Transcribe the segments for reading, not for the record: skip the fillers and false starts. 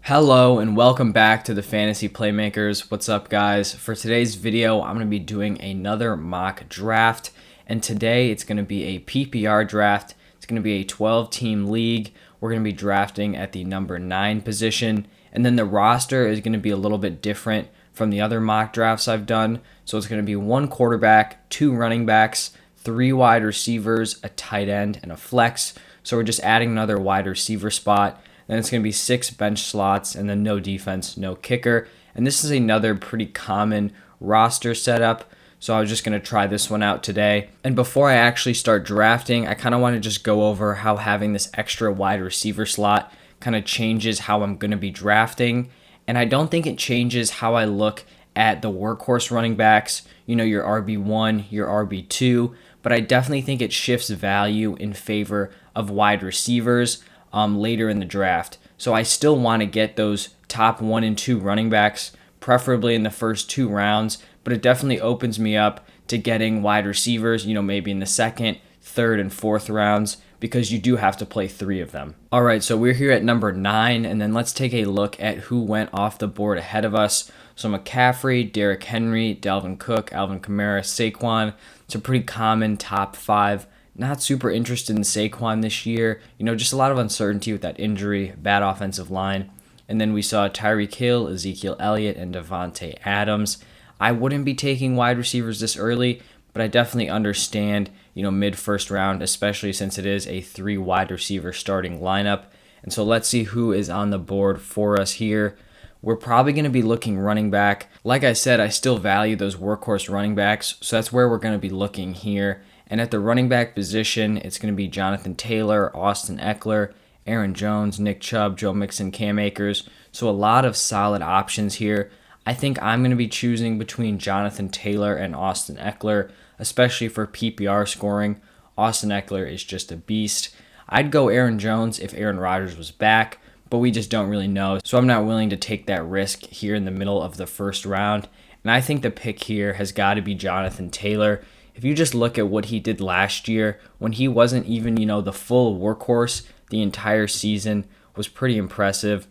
Hello and welcome back to the Fantasy Playmakers. What's up, guys? For today's video, I'm going to be doing another mock draft, and today it's going to be a PPR draft. It's going to be a 12-team league. We're going to be drafting at the number 9 position, and then the roster is going to be a little bit different from the other mock drafts I've done. So it's going to be 1 quarterback, 2 running backs, 3 wide receivers, a tight end, and a flex. So we're just adding another wide receiver spot. Then it's going to be 6 bench slots, and then no defense, no kicker. And this is another pretty common roster setup, so I was just going to try this one out today. And before I actually start drafting, I kind of want to just go over how having this extra wide receiver slot kind of changes how I'm going to be drafting. And I don't think it changes how I look at the workhorse running backs, your RB1, your RB2, but I definitely think it shifts value in favor of wide receivers later in the draft. So I still want to get those top 1 and 2 running backs, preferably in the first 2 rounds, but it definitely opens me up to getting wide receivers, maybe in the 2nd, 3rd, and 4th rounds, because you do have to play 3 of them. All right, so we're here at number 9, and then let's take a look at who went off the board ahead of us. So McCaffrey, Derrick Henry, Dalvin Cook, Alvin Kamara, Saquon. It's a pretty common top 5. Not super interested in Saquon this year. Just a lot of uncertainty with that injury, bad offensive line. And then we saw Tyreek Hill, Ezekiel Elliott, and Devontae Adams. I wouldn't be taking wide receivers this early, but I definitely understand, mid-first round, especially since it is a 3 wide receiver starting lineup. And so let's see who is on the board for us here. We're probably going to be looking running back. Like I said, I still value those workhorse running backs, so that's where we're going to be looking here. And at the running back position, it's going to be Jonathan Taylor, Austin Eckler, Aaron Jones, Nick Chubb, Joe Mixon, Cam Akers. So a lot of solid options here. I think I'm going to be choosing between Jonathan Taylor and Austin Eckler, especially for PPR scoring. Austin Eckler is just a beast. I'd go Aaron Jones if Aaron Rodgers was back, but we just don't really know. So I'm not willing to take that risk here in the middle of the first round. And I think the pick here has got to be Jonathan Taylor. If you just look at what he did last year, when he wasn't even, the full workhorse the entire season, was pretty impressive.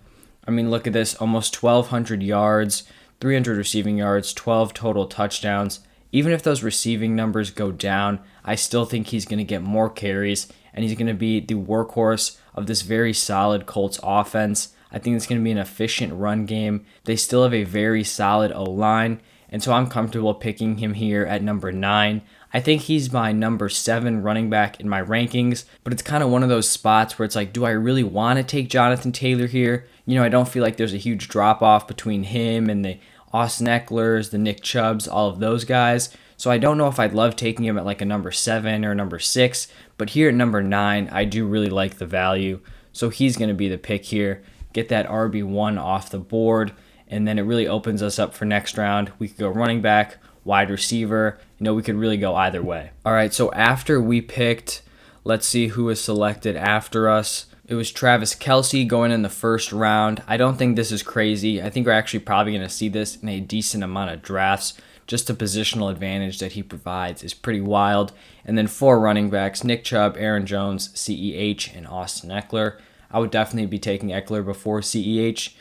I mean, look at this, almost 1,200 yards, 300 receiving yards, 12 total touchdowns. Even if those receiving numbers go down, I still think he's going to get more carries, and he's going to be the workhorse of this very solid Colts offense. I think it's going to be an efficient run game. They still have a very solid O-line, and so I'm comfortable picking him here at number 9. I think he's my number 7 running back in my rankings, but it's kind of one of those spots where it's like, do I really want to take Jonathan Taylor here? I don't feel like there's a huge drop-off between him and the Austin Ecklers, the Nick Chubbs, all of those guys. So I don't know if I'd love taking him at like a number 7 or number 6, but here at number 9, I do really like the value. So he's going to be the pick here. Get that RB1 off the board, and then it really opens us up for next round. We could go running back, wide receiver. We could really go either way. All right, so after we picked, let's see who was selected after us. It was Travis Kelce going in the first round. I don't think this is crazy. I think we're actually probably going to see this in a decent amount of drafts. Just the positional advantage that he provides is pretty wild. And then 4 running backs, Nick Chubb, Aaron Jones, CEH, and Austin Eckler. I would definitely be taking Eckler before CEH.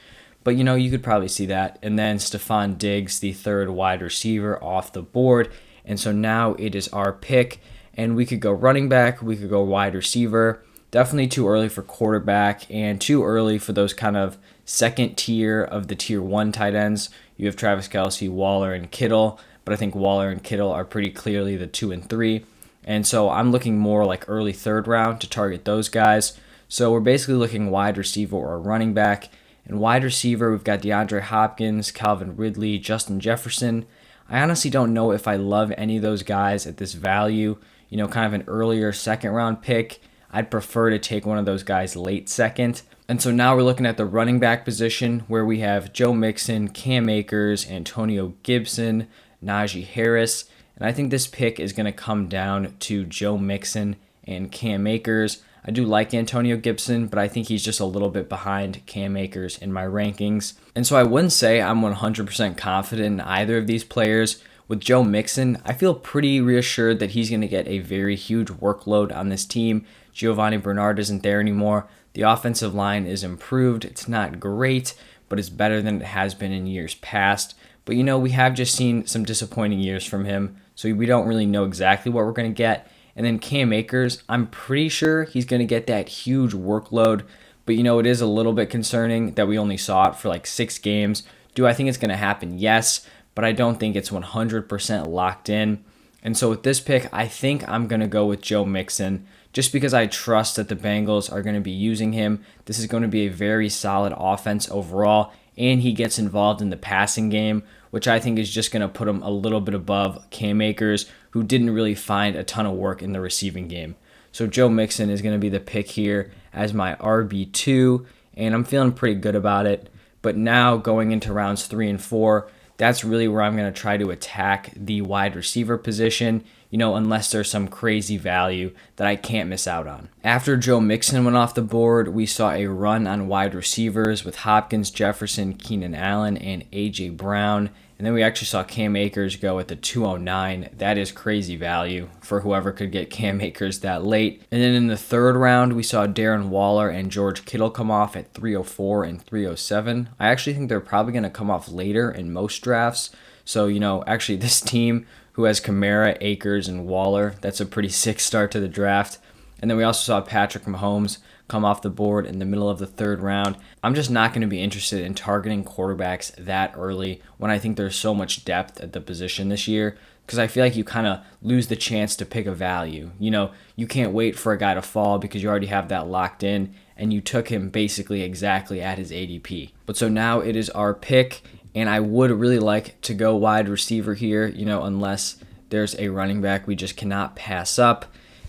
But, you could probably see that. And then Stephon Diggs, the 3rd wide receiver, off the board. And so now it is our pick. And we could go running back. We could go wide receiver. Definitely too early for quarterback and too early for those kind of second tier of the tier 1 tight ends. You have Travis Kelce, Waller, and Kittle. But I think Waller and Kittle are pretty clearly the 2 and 3. And so I'm looking more like early 3rd round to target those guys. So we're basically looking wide receiver or running back. And wide receiver, we've got DeAndre Hopkins, Calvin Ridley, Justin Jefferson. I honestly don't know if I love any of those guys at this value. Kind of an earlier 2nd round pick. I'd prefer to take one of those guys late 2nd. And so now we're looking at the running back position where we have Joe Mixon, Cam Akers, Antonio Gibson, Najee Harris. And I think this pick is going to come down to Joe Mixon and Cam Akers. I do like Antonio Gibson, but I think he's just a little bit behind Cam Akers in my rankings. And so I wouldn't say I'm 100% confident in either of these players. With Joe Mixon, I feel pretty reassured that he's going to get a very huge workload on this team. Giovanni Bernard isn't there anymore. The offensive line is improved. It's not great, but it's better than it has been in years past. But we have just seen some disappointing years from him, so we don't really know exactly what we're going to get. And then Cam Akers, I'm pretty sure he's going to get that huge workload, but it is a little bit concerning that we only saw it for like 6 games. Do I think it's going to happen? Yes, but I don't think it's 100% locked in. And so with this pick, I think I'm going to go with Joe Mixon just because I trust that the Bengals are going to be using him. This is going to be a very solid offense overall, and he gets involved in the passing game, which I think is just going to put him a little bit above Cam Akers, who didn't really find a ton of work in the receiving game. So Joe Mixon is going to be the pick here as my RB2, and I'm feeling pretty good about it. But now going into rounds 3 and 4, that's really where I'm going to try to attack the wide receiver position, unless there's some crazy value that I can't miss out on. After Joe Mixon went off the board, we saw a run on wide receivers with Hopkins, Jefferson, Keenan Allen, and A.J. Brown. And then we actually saw Cam Akers go at the 209. That is crazy value for whoever could get Cam Akers that late. And then in the third round, we saw Darren Waller and George Kittle come off at 304 and 307. I actually think they're probably going to come off later in most drafts. So, actually this team who has Kamara, Akers, and Waller, that's a pretty sick start to the draft. And then we also saw Patrick Mahomes come off the board in the middle of the third round. I'm just not going to be interested in targeting quarterbacks that early when I think there's so much depth at the position this year, because I feel like you kind of lose the chance to pick a value. You can't wait for a guy to fall because you already have that locked in, and you took him basically exactly at his ADP. But so now it is our pick, and I would really like to go wide receiver here, unless there's a running back we just cannot pass up.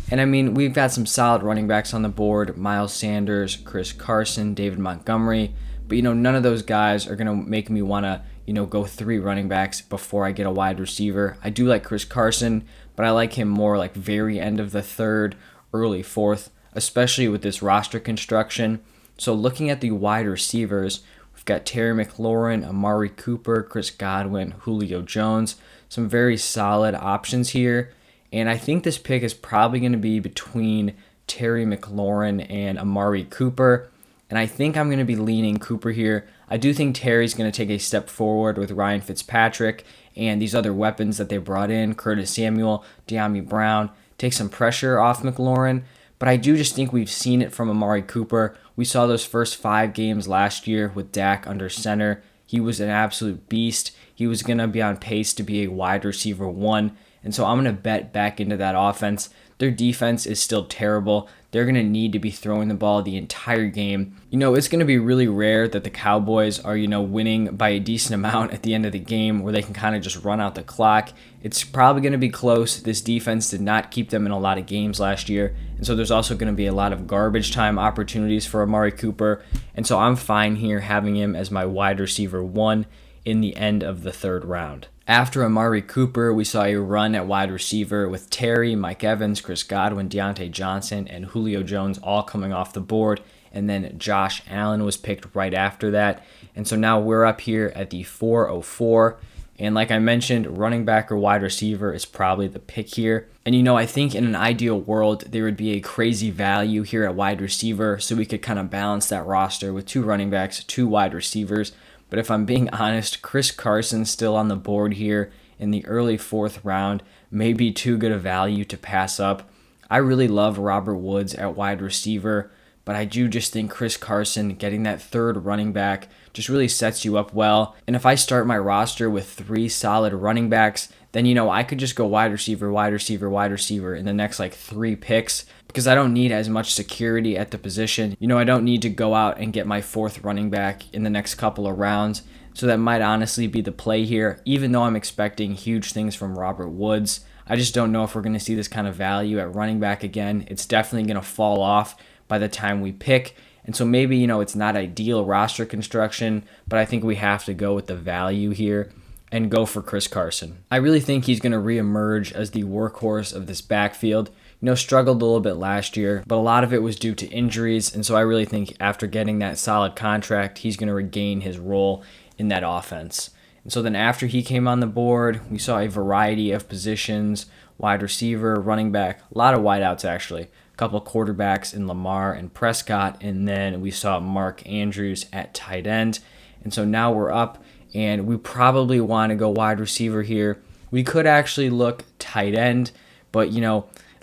And I mean, we've got some solid running backs on the board: Miles Sanders, Chris Carson, David Montgomery. But none of those guys are going to make me want to, go 3 running backs before I get a wide receiver. I do like Chris Carson, but I like him more like very end of the third, early fourth, especially with this roster construction. So looking at the wide receivers, we've got Terry McLaurin, Amari Cooper, Chris Godwin, Julio Jones. Some very solid options here. And I think this pick is probably going to be between Terry McLaurin and Amari Cooper. And I think I'm going to be leaning Cooper here. I do think Terry's going to take a step forward with Ryan Fitzpatrick and these other weapons that they brought in, Curtis Samuel, De'Ami Brown, take some pressure off McLaurin. But I do just think we've seen it from Amari Cooper. We saw those first 5 games last year with Dak under center. He was an absolute beast. He was going to be on pace to be a wide receiver 1. And so I'm going to bet back into that offense. Their defense is still terrible. They're going to need to be throwing the ball the entire game. It's going to be really rare that the Cowboys are, winning by a decent amount at the end of the game where they can kind of just run out the clock. It's probably going to be close. This defense did not keep them in a lot of games last year. And so there's also going to be a lot of garbage time opportunities for Amari Cooper. And so I'm fine here having him as my wide receiver 1 in the end of the third round. After Amari Cooper, we saw a run at wide receiver with Terry, Mike Evans, Chris Godwin, Deontay Johnson, and Julio Jones all coming off the board. And then Josh Allen was picked right after that. And so now we're up here at the 404. And like I mentioned, running back or wide receiver is probably the pick here. And I think in an ideal world, there would be a crazy value here at wide receiver, so we could kind of balance that roster with 2 running backs, 2 wide receivers. But if I'm being honest, Chris Carson still on the board here in the early 4th round may be too good a value to pass up. I really love Robert Woods at wide receiver, but I do just think Chris Carson getting that 3rd running back just really sets you up well. And if I start my roster with 3 solid running backs, then I could just go wide receiver, wide receiver, wide receiver in the next 3 picks, because I don't need as much security at the position. I don't need to go out and get my 4th running back in the next couple of rounds. So that might honestly be the play here, even though I'm expecting huge things from Robert Woods. I just don't know if we're going to see this kind of value at running back again. It's definitely going to fall off by the time we pick. And so maybe, it's not ideal roster construction, but I think we have to go with the value here and go for Chris Carson. I really think he's going to reemerge as the workhorse of this backfield. Struggled a little bit last year, but a lot of it was due to injuries. And so I really think after getting that solid contract, he's going to regain his role in that offense. And so then after he came on the board, we saw a variety of positions: wide receiver, running back, a lot of wideouts actually. couple quarterbacks in Lamar and Prescott, and then we saw Mark Andrews at tight end. And so now we're up, and we probably want to go wide receiver here. We could actually look tight end, but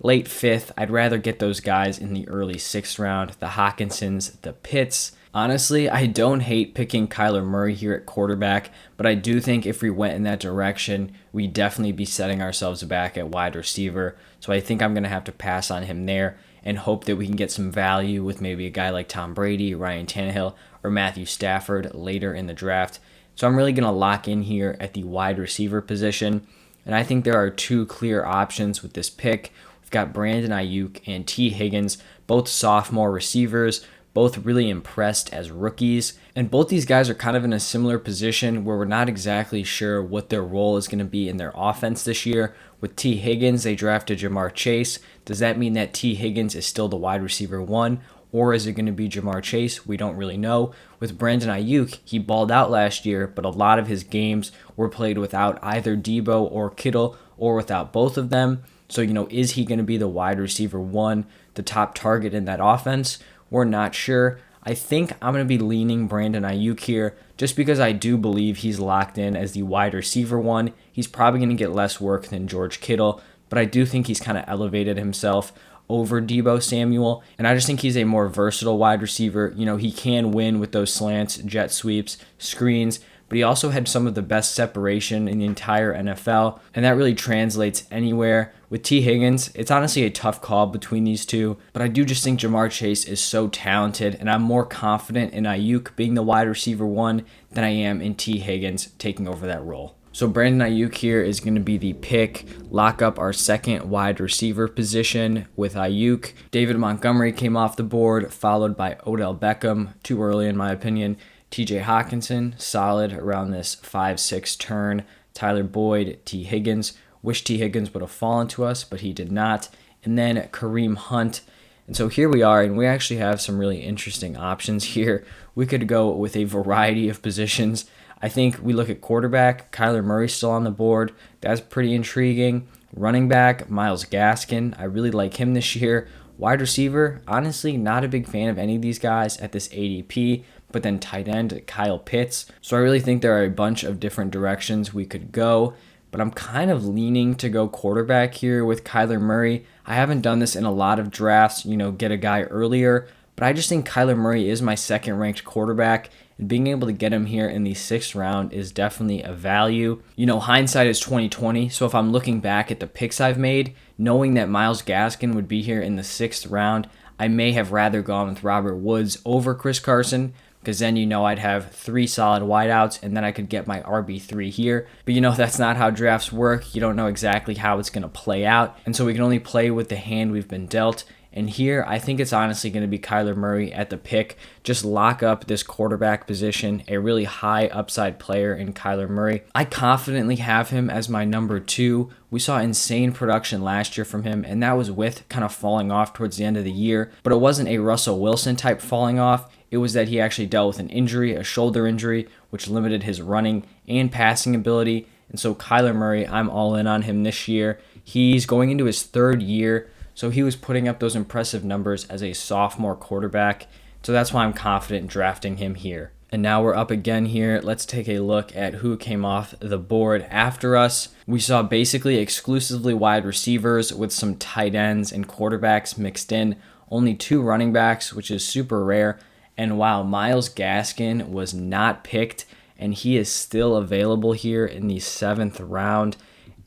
late fifth, I'd rather get those guys in the early sixth round, the Hawkinsons, the Pitts. Honestly, I don't hate picking Kyler Murray here at quarterback, but I do think if we went in that direction, we'd definitely be setting ourselves back at wide receiver. So I think I'm going to have to pass on him there and hope that we can get some value with maybe a guy like Tom Brady, Ryan Tannehill, or Matthew Stafford later in the draft. So I'm really going to lock in here at the wide receiver position. And I think there are two clear options with this pick. We've got Brandon Ayuk and T. Higgins, both sophomore receivers, both really impressed as rookies. And both these guys are kind of in a similar position where we're not exactly sure what their role is going to be in their offense this year. With T. Higgins, they drafted Jamar Chase. Does that mean that T. Higgins is still the wide receiver one? Or is it going to be Jamar Chase? We don't really know. With Brandon Ayuk, he balled out last year, but a lot of his games were played without either Debo or Kittle, or without both of them. So, is he going to be the wide receiver one, the top target in that offense? We're not sure. I think I'm going to be leaning Brandon Ayuk here just because I do believe he's locked in as the wide receiver one. He's probably going to get less work than George Kittle, but I do think he's kind of elevated himself over Debo Samuel, and I just think he's a more versatile wide receiver. He can win with those slants, jet sweeps, screens, but he also had some of the best separation in the entire NFL, and that really translates anywhere. With T. Higgins, it's honestly a tough call between these two, but I do just think Jamar Chase is so talented, and I'm more confident in Ayuk being the wide receiver one than I am in T. Higgins taking over that role. So Brandon Ayuk here is going to be the pick. Lock up our second wide receiver position with Ayuk. David Montgomery came off the board, followed by Odell Beckham. Too early in my opinion. TJ Hawkinson, solid around this 5-6 turn. Tyler Boyd, T. Higgins. Wish T. Higgins would have fallen to us, but he did not. And then Kareem Hunt. And so here we are, and we actually have some really interesting options here. We could go with a variety of positions. I think we look at quarterback, Kyler Murray still on the board. That's pretty intriguing. Running back, Myles Gaskin. I really like him this year. Wide receiver, honestly, not a big fan of any of these guys at this ADP. But then tight end, Kyle Pitts. So I really think there are a bunch of different directions we could go. But I'm kind of leaning to go quarterback here with Kyler Murray. I haven't done this in a lot of drafts, get a guy earlier. But I just think Kyler Murray is my second-ranked quarterback, and being able to get him here in the sixth round is definitely a value. Hindsight is 20/20, so if I'm looking back at the picks I've made, knowing that Myles Gaskin would be here in the sixth round, I may have rather gone with Robert Woods over Chris Carson, because then I'd have three solid wideouts, and then I could get my RB3 here. But that's not how drafts work. You don't know exactly how it's going to play out, and so we can only play with the hand we've been dealt. And here, I think it's honestly going to be Kyler Murray at the pick. Just lock up this quarterback position, a really high upside player in Kyler Murray. I confidently have him as my number 2. We saw insane production last year from him, and that was with kind of falling off towards the end of the year. But it wasn't a Russell Wilson type falling off. It was that he actually dealt with an injury, a shoulder injury, which limited his running and passing ability. And so Kyler Murray, I'm all in on him this year. He's going into his third year. So he was putting up those impressive numbers as a sophomore quarterback. So that's why I'm confident in drafting him here. And now we're up again here. Let's take a look at who came off the board after us. We saw basically exclusively wide receivers with some tight ends and quarterbacks mixed in. Only 2 running backs, which is super rare. And while Myles Gaskin was not picked, and he is still available here in the 7th round,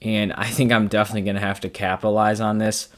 and I think I'm definitely going to have to capitalize on this.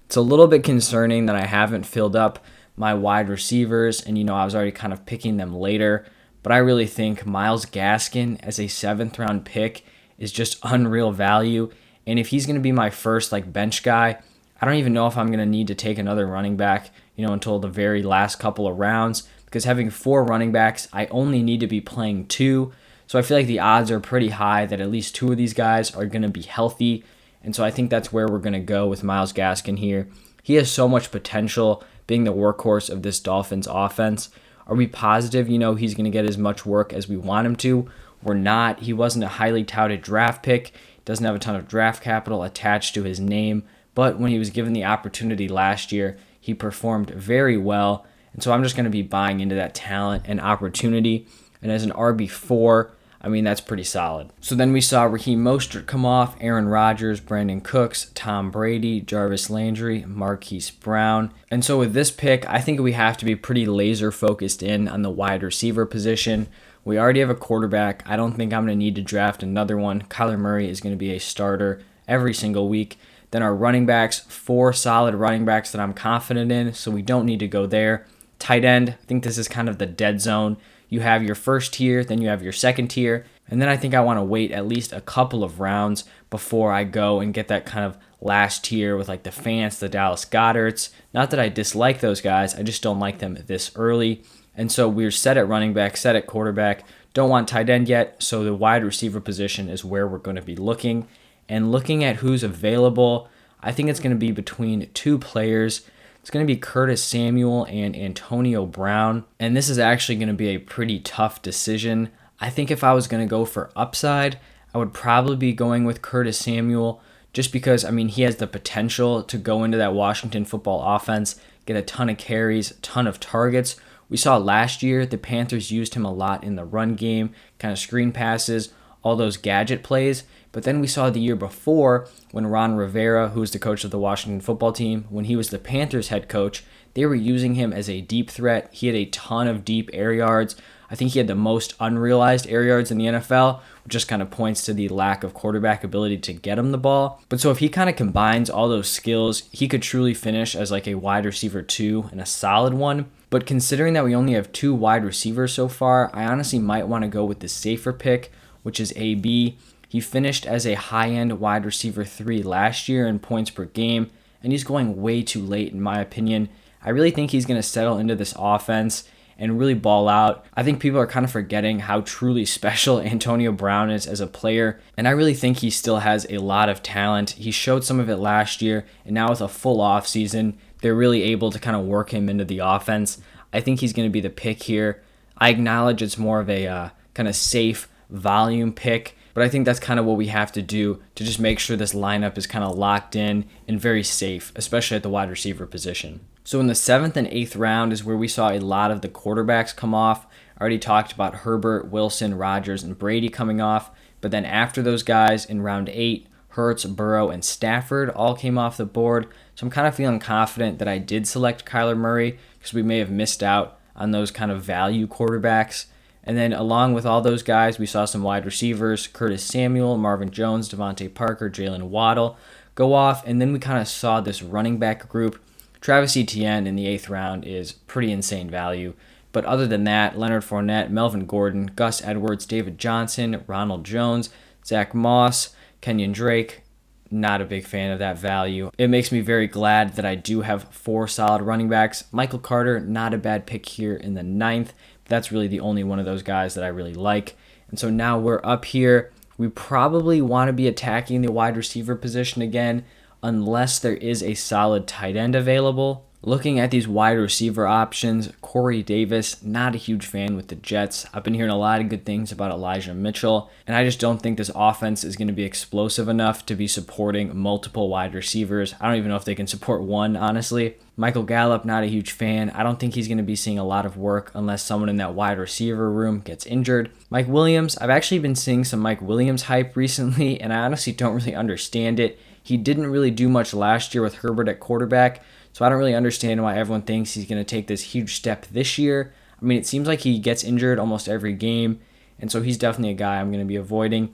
It's a little bit concerning that I haven't filled up my wide receivers, and I was already kind of picking them later, but I really think Myles Gaskin as a 7th round pick is just unreal value, and if he's going to be my first bench guy, I don't even know if I'm going to need to take another running back, until the very last couple of rounds, because having 4 running backs, I only need to be playing 2, so I feel like the odds are pretty high that at least 2 of these guys are going to be healthy. And so I think that's where we're going to go with Myles Gaskin here. He has so much potential being the workhorse of this Dolphins offense. Are we positive, he's going to get as much work as we want him to? We're not. He wasn't a highly touted draft pick. Doesn't have a ton of draft capital attached to his name. But when he was given the opportunity last year, he performed very well. And so I'm just going to be buying into that talent and opportunity. And as an RB4, I mean, that's pretty solid. So then we saw Raheem Mostert come off, Aaron Rodgers, Brandon Cooks, Tom Brady, Jarvis Landry, Marquise Brown. And so with this pick, I think we have to be pretty laser focused in on the wide receiver position. We already have a quarterback. I don't think I'm going to need to draft another one. Kyler Murray is going to be a starter every single week. Then our running backs, 4 solid running backs that I'm confident in, so we don't need to go there. Tight end, I think this is kind of the dead zone. You have your first tier, then you have your second tier, and then I think I want to wait at least a couple of rounds before I go and get that kind of last tier with like the Fants, the Dallas Goederts. Not that I dislike those guys, I just don't like them this early. And so we're set at running back, set at quarterback, don't want tight end yet, so the wide receiver position is where we're going to be looking. And looking at who's available, I think it's going to be between 2 players. It's going to be Curtis Samuel and Antonio Brown. And this is actually going to be a pretty tough decision. I think if I was going to go for upside, I would probably be going with Curtis Samuel just because, I mean, he has the potential to go into that Washington football offense, get a ton of carries, a ton of targets. We saw last year the Panthers used him a lot in the run game, kind of screen passes, all those gadget plays. But then we saw the year before when Ron Rivera, who was the coach of the Washington football team, when he was the Panthers head coach, they were using him as a deep threat. He had a ton of deep air yards. I think he had the most unrealized air yards in the NFL, which just kind of points to the lack of quarterback ability to get him the ball. But so if he kind of combines all those skills, he could truly finish as like a wide receiver 2 and a solid one. But considering that we only have 2 wide receivers so far, I honestly might want to go with the safer pick, which is AB. He finished as a high-end wide receiver 3 last year in points per game, and he's going way too late in my opinion. I really think he's going to settle into this offense and really ball out. I think people are kind of forgetting how truly special Antonio Brown is as a player, and I really think he still has a lot of talent. He showed some of it last year, and now with a full offseason, they're really able to kind of work him into the offense. I think he's going to be the pick here. I acknowledge it's more of a kind of safe volume pick, but I think that's kind of what we have to do to just make sure this lineup is kind of locked in and very safe, especially at the wide receiver position. So in the 7th and 8th round is where we saw a lot of the quarterbacks come off. I already talked about Herbert, Wilson, Rodgers, and Brady coming off, but then after those guys in round 8, Hurts, Burrow, and Stafford all came off the board. So I'm kind of feeling confident that I did select Kyler Murray because we may have missed out on those kind of value quarterbacks. And then along with all those guys, we saw some wide receivers, Curtis Samuel, Marvin Jones, Devontae Parker, Jalen Waddle go off. And then we kind of saw this running back group. Travis Etienne in the 8th round is pretty insane value. But other than that, Leonard Fournette, Melvin Gordon, Gus Edwards, David Johnson, Ronald Jones, Zach Moss, Kenyon Drake, not a big fan of that value. It makes me very glad that I do have 4 solid running backs. Michael Carter, not a bad pick here in the 9th. That's really the only one of those guys that I really like. And so now we're up here. We probably want to be attacking the wide receiver position again unless there is a solid tight end available. Looking at these wide receiver options, Corey Davis, not a huge fan with the Jets. I've been hearing a lot of good things about Elijah Mitchell, and I just don't think this offense is going to be explosive enough to be supporting multiple wide receivers. I don't even know if they can support one, honestly. Michael Gallup, not a huge fan. I don't think he's going to be seeing a lot of work unless someone in that wide receiver room gets injured. Mike Williams, I've actually been seeing some Mike Williams hype recently, and I honestly don't really understand it. He didn't really do much last year with Herbert at quarterback, so I don't really understand why everyone thinks he's going to take this huge step this year. I mean, it seems like he gets injured almost every game, and so he's definitely a guy I'm going to be avoiding.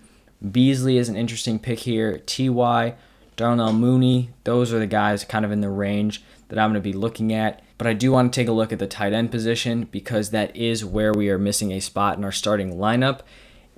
Beasley is an interesting pick here. T.Y., Darnell Mooney, those are the guys kind of in the range that I'm going to be looking at. But I do want to take a look at the tight end position because that is where we are missing a spot in our starting lineup.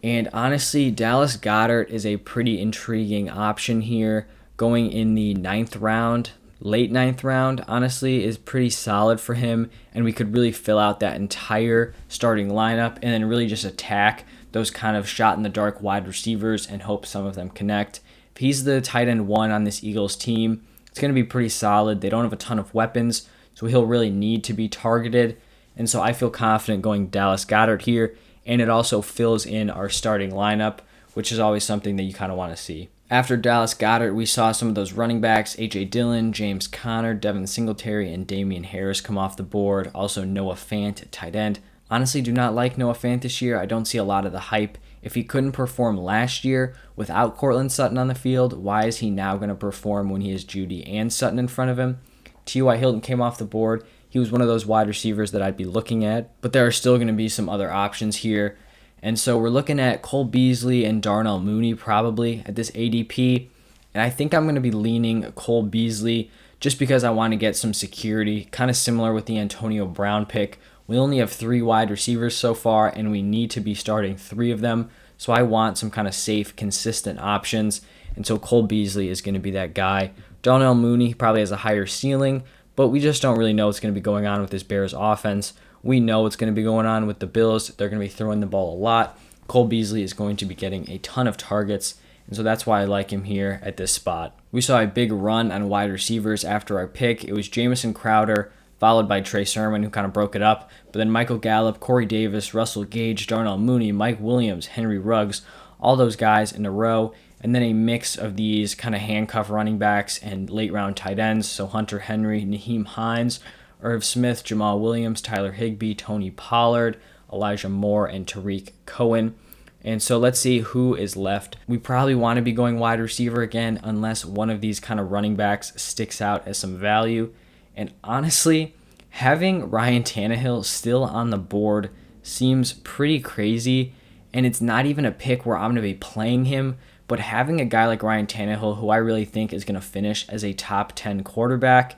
And honestly, Dallas Goedert is a pretty intriguing option here. Going in the 9th round, late 9th round, honestly, is pretty solid for him. And we could really fill out that entire starting lineup and then really just attack those kind of shot-in-the-dark wide receivers and hope some of them connect. If he's the tight end 1 on this Eagles team, it's going to be pretty solid. They don't have a ton of weapons, so he'll really need to be targeted. And so I feel confident going Dallas Goedert here. And it also fills in our starting lineup, which is always something that you kind of want to see. After Dallas Goedert, we saw some of those running backs, A.J. Dillon, James Conner, Devin Singletary, and Damian Harris come off the board. Also Noah Fant at tight end. Honestly, do not like Noah Fant this year. I don't see a lot of the hype. If he couldn't perform last year without Cortland Sutton on the field, why is he now going to perform when he has Judy and Sutton in front of him? T.Y. Hilton came off the board. He was one of those wide receivers that I'd be looking at, but there are still going to be some other options here. And so we're looking at Cole Beasley and Darnell Mooney probably at this ADP. And I think I'm going to be leaning Cole Beasley just because I want to get some security, kind of similar with the Antonio Brown pick. We only have 3 wide receivers so far, and we need to be starting 3 of them. So I want some kind of safe, consistent options. And so Cole Beasley is going to be that guy. Darnell Mooney probably has a higher ceiling, but we just don't really know what's going to be going on with this Bears offense. We know what's going to be going on with the Bills. They're going to be throwing the ball a lot. Cole Beasley is going to be getting a ton of targets, and so that's why I like him here at this spot. We saw a big run on wide receivers after our pick. It was Jamison Crowder, followed by Trey Sermon, who kind of broke it up. But then Michael Gallup, Corey Davis, Russell Gage, Darnell Mooney, Mike Williams, Henry Ruggs, all those guys in a row. And then a mix of these kind of handcuff running backs and late round tight ends. So Hunter Henry, Naheem Hines, Irv Smith, Jamal Williams, Tyler Higbee, Tony Pollard, Elijah Moore, and Tariq Cohen. And so let's see who is left. We probably want to be going wide receiver again unless one of these kind of running backs sticks out as some value. And honestly, having Ryan Tannehill still on the board seems pretty crazy. And it's not even a pick where I'm going to be playing him. But having a guy like Ryan Tannehill, who I really think is going to finish as a top 10 quarterback,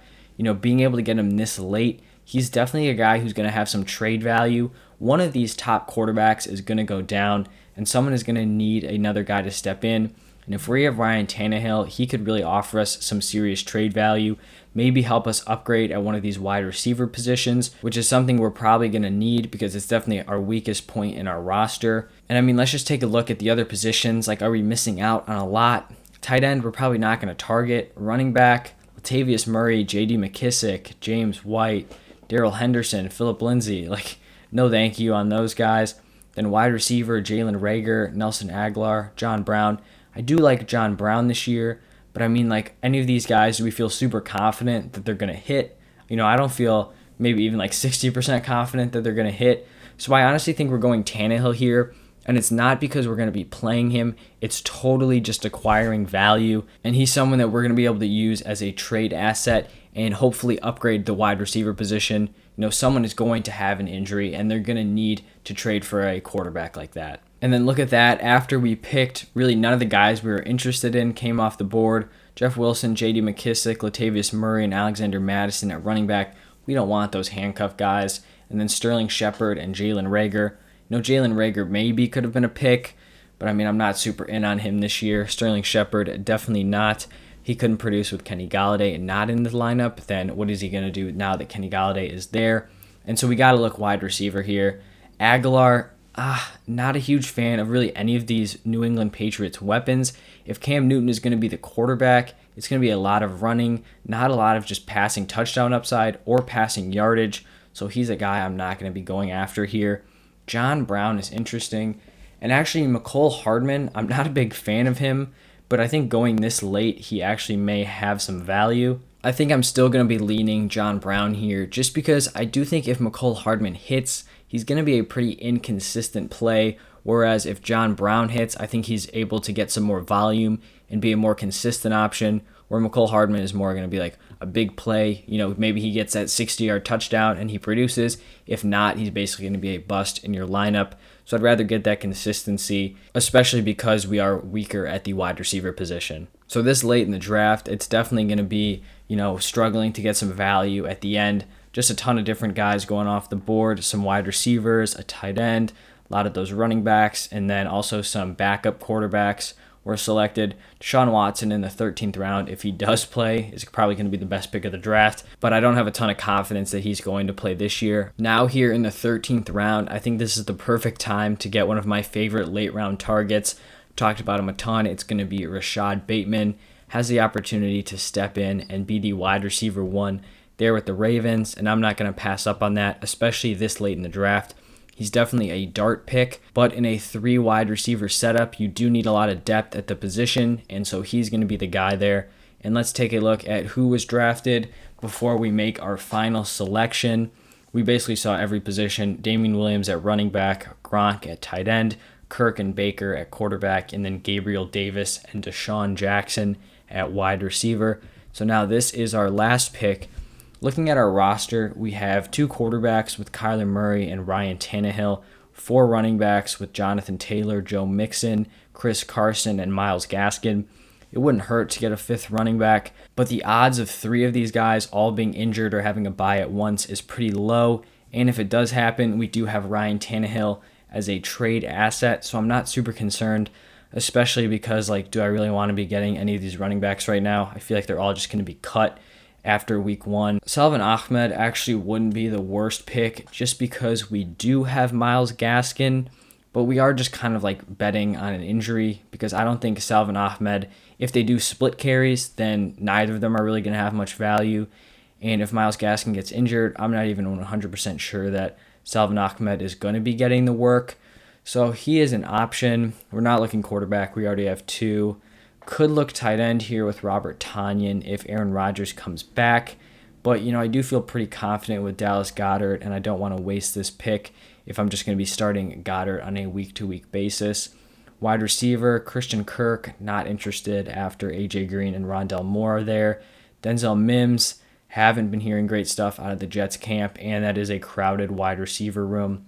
being able to get him this late, he's definitely a guy who's going to have some trade value. One of these top quarterbacks is going to go down, and someone is going to need another guy to step in. And if we have Ryan Tannehill, he could really offer us some serious trade value, maybe help us upgrade at one of these wide receiver positions, which is something we're probably going to need because it's definitely our weakest point in our roster. And I mean, let's just take a look at the other positions. Like, are we missing out on a lot? Tight end, we're probably not going to target. Running back, Latavius Murray, J.D. McKissick, James White, Darrell Henderson, Phillip Lindsay. No thank you on those guys. Then wide receiver, Jalen Reagor, Nelson Aguilar, John Brown. I do like John Brown this year, but I mean, any of these guys, do we feel super confident that they're going to hit? I don't feel maybe even 60% confident that they're going to hit. So I honestly think we're going Tannehill here. And it's not because we're going to be playing him. It's totally just acquiring value. And he's someone that we're going to be able to use as a trade asset and hopefully upgrade the wide receiver position. Someone is going to have an injury and they're going to need to trade for a quarterback like that. And then look at that. After we picked, really none of the guys we were interested in came off the board. Jeff Wilson, J.D. McKissick, Latavius Murray, and Alexander Mattison at running back. We don't want those handcuff guys. And then Sterling Shepard and Jalen Reagor. Jalen Reagor maybe could have been a pick, but I mean, I'm not super in on him this year. Sterling Shepard, definitely not. He couldn't produce with Kenny Golladay and not in the lineup. Then what is he going to do now that Kenny Golladay is there? And so we got to look wide receiver here. Aguilar, not a huge fan of really any of these New England Patriots weapons. If Cam Newton is going to be the quarterback, it's going to be a lot of running, not a lot of just passing touchdown upside or passing yardage. So he's a guy I'm not going to be going after here. John Brown is interesting. And actually, Mecole Hardman, I'm not a big fan of him, but I think going this late, he actually may have some value. I think I'm still going to be leaning John Brown here just because I do think if Mecole Hardman hits, he's going to be a pretty inconsistent play. Whereas if John Brown hits, I think he's able to get some more volume and be a more consistent option, where Mecole Hardman is more going to be a big play. Maybe he gets that 60-yard touchdown and he produces. If not, he's basically going to be a bust in your lineup. So I'd rather get that consistency, especially because we are weaker at the wide receiver position. So this late in the draft, it's definitely going to be, struggling to get some value at the end. Just a ton of different guys going off the board, some wide receivers, a tight end, a lot of those running backs, and then also some backup quarterbacks were selected. Deshaun Watson in the 13th round, if he does play, is probably going to be the best pick of the draft, but I don't have a ton of confidence that he's going to play this year. Now here in the 13th round, I think this is the perfect time to get one of my favorite late round targets. Talked about him a ton. It's going to be Rashad Bateman. Has the opportunity to step in and be the wide receiver 1 there with the Ravens, and I'm not going to pass up on that, especially this late in the draft. He's definitely a dart pick, but in a 3 wide receiver setup, you do need a lot of depth at the position, and so he's going to be the guy there. And let's take a look at who was drafted before we make our final selection. We basically saw every position: Damian Williams at running back, Gronk at tight end, Kirk and Baker at quarterback, and then Gabriel Davis and Deshaun Jackson at wide receiver. So now this is our last pick. Looking at our roster, we have 2 quarterbacks with Kyler Murray and Ryan Tannehill, 4 running backs with Jonathan Taylor, Joe Mixon, Chris Carson, and Myles Gaskin. It wouldn't hurt to get a 5th running back, but the odds of 3 of these guys all being injured or having a bye at once is pretty low. And if it does happen, we do have Ryan Tannehill as a trade asset, so I'm not super concerned, especially because, do I really want to be getting any of these running backs right now? I feel like they're all just going to be cut after week 1. Salvon Ahmed actually wouldn't be the worst pick just because we do have Myles Gaskin, but we are just kind of betting on an injury because I don't think Salvon Ahmed, if they do split carries, then neither of them are really going to have much value. And if Myles Gaskin gets injured, I'm not even 100% sure that Salvon Ahmed is going to be getting the work. So he is an option. We're not looking quarterback. We already have 2. Could look tight end here with Robert Tonyan if Aaron Rodgers comes back. But, I do feel pretty confident with Dallas Goedert, and I don't want to waste this pick if I'm just going to be starting Goddard on a week-to-week basis. Wide receiver, Christian Kirk, not interested after A.J. Green and Rondell Moore are there. Denzel Mims, haven't been hearing great stuff out of the Jets camp, and that is a crowded wide receiver room.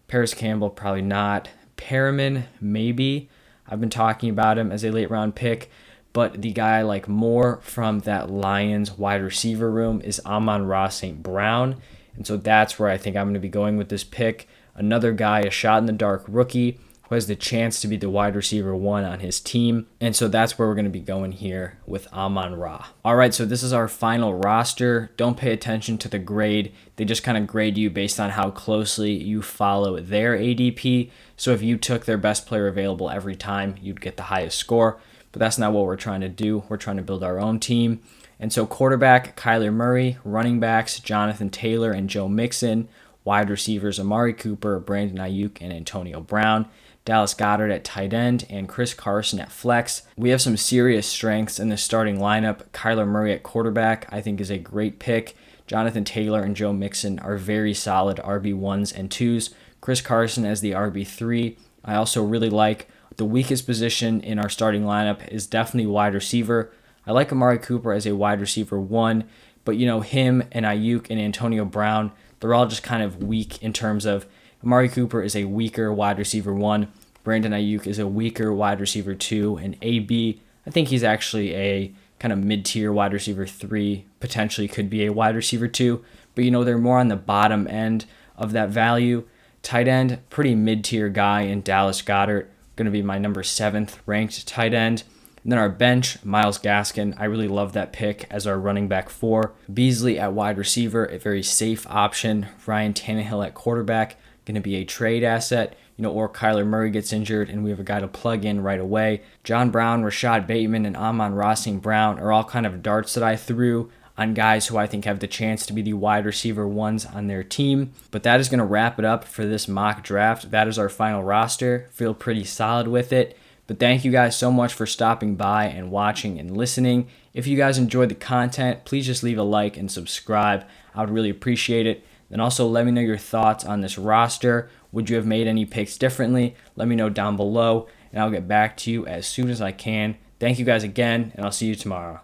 Paris Campbell, probably not. Perriman, maybe. I've been talking about him as a late-round pick, but the guy I like more from that Lions wide receiver room is Amon-Ra St. Brown, and so that's where I think I'm going to be going with this pick. Another guy, a shot-in-the-dark rookie, who has the chance to be the wide receiver 1 on his team. And so that's where we're going to be going here with Amon-Ra. All right, so this is our final roster. Don't pay attention to the grade. They just kind of grade you based on how closely you follow their ADP. So if you took their best player available every time, you'd get the highest score. But that's not what we're trying to do. We're trying to build our own team. And so quarterback, Kyler Murray. Running backs, Jonathan Taylor and Joe Mixon. Wide receivers, Amari Cooper, Brandon Ayuk, and Antonio Brown. Dallas Goedert at tight end, and Chris Carson at flex. We have some serious strengths in the starting lineup. Kyler Murray at quarterback, I think, is a great pick. Jonathan Taylor and Joe Mixon are very solid RB1s and 2s. Chris Carson as the RB3. I also really like the weakest position in our starting lineup is definitely wide receiver. I like Amari Cooper as a wide receiver 1, but him and Ayuk and Antonio Brown, they're all just kind of weak in terms of Amari Cooper is a weaker wide receiver 1. Brandon Ayuk is a weaker wide receiver 2. And AB, I think he's actually a kind of mid-tier wide receiver 3. Potentially could be a wide receiver 2. But, they're more on the bottom end of that value. Tight end, pretty mid-tier guy in Dallas Goedert. Going to be my number 7th ranked tight end. And then our bench, Myles Gaskin. I really love that pick as our running back 4. Beasley at wide receiver, a very safe option. Ryan Tannehill at quarterback, going to be a trade asset, or Kyler Murray gets injured and we have a guy to plug in right away. John Brown, Rashad Bateman, and Amon-Ra St. Brown are all kind of darts that I threw on guys who I think have the chance to be the wide receiver 1s on their team. But that is going to wrap it up for this mock draft. That is our final roster. Feel pretty solid with it. But thank you guys so much for stopping by and watching and listening. If you guys enjoyed the content, please just leave a like and subscribe. I would really appreciate it. Then also let me know your thoughts on this roster. Would you have made any picks differently? Let me know down below, and I'll get back to you as soon as I can. Thank you guys again, and I'll see you tomorrow.